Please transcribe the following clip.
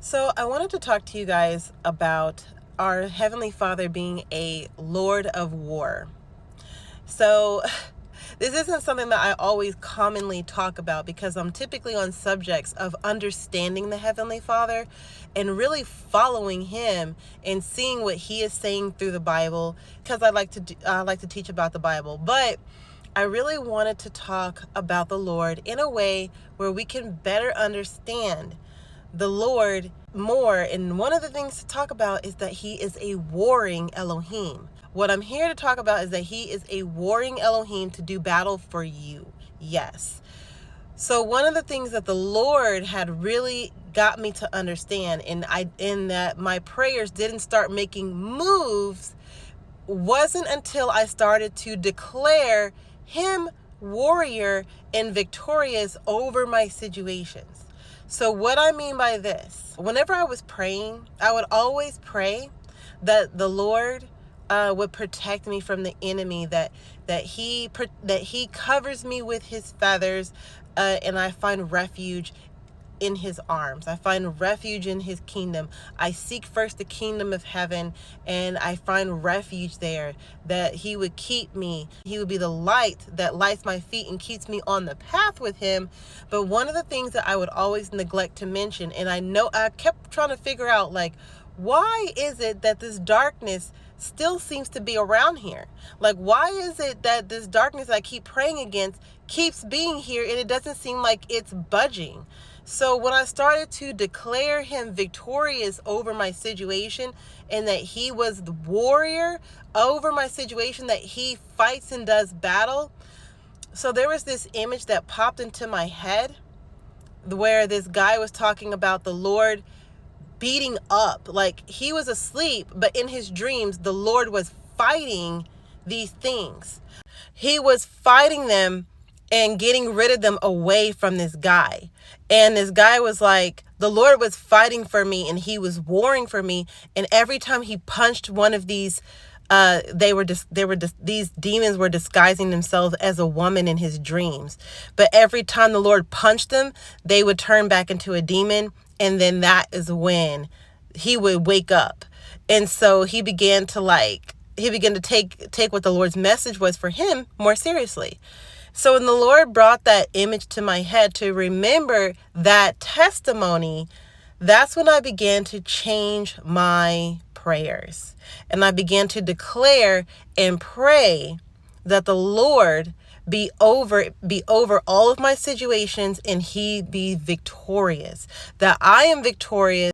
So, I wanted to talk to you guys about our Heavenly Father being a Lord of War. So, this isn't something that I always commonly talk about because I'm typically on subjects of understanding the Heavenly Father and really following Him and seeing what He is saying through the Bible, because I like to teach about the Bible. But I really wanted to talk about the Lord in a way where we can better understand the Lord more. And one of the things to talk about is that He is a warring Elohim. What I'm here to talk about is that He is a warring Elohim to do battle for you. Yes. So one of the things that the Lord had really got me to understand, in that my prayers didn't start making moves, wasn't until I started to declare Him warrior and victorious over my situations. So what I mean by this, whenever I was praying, I would always pray that the Lord would protect me from the enemy, that he covers me with His feathers, and I find refuge in His arms. I find refuge in His kingdom. I seek first the kingdom of heaven, and I find refuge there, that He would keep me. He would be the light that lights my feet and keeps me on the path with Him. But one of the things that I would always neglect to mention, and I kept trying to figure out, like, why is it that this darkness still seems to be around here? Like, why is it that this darkness I keep praying against keeps being here and it doesn't seem like it's budging? So when I started to declare Him victorious over my situation, and that He was the warrior over my situation, that He fights and does battle. So there was this image that popped into my head where this guy was talking about the Lord beating up, like he was asleep, but in his dreams, the Lord was fighting these things. He was fighting them and getting rid of them away from this guy. And this guy was like, the Lord was fighting for me and He was warring for me. And every time he punched one of these, these demons were disguising themselves as a woman in his dreams. But every time the Lord punched them, they would turn back into a demon. And then that is when he would wake up. And so he began to take what the Lord's message was for him more seriously. So when the Lord brought that image to my head to remember that testimony, that's when I began to change my prayers. And I began to declare and pray that the Lord be over all of my situations, and He be victorious, that I am victorious.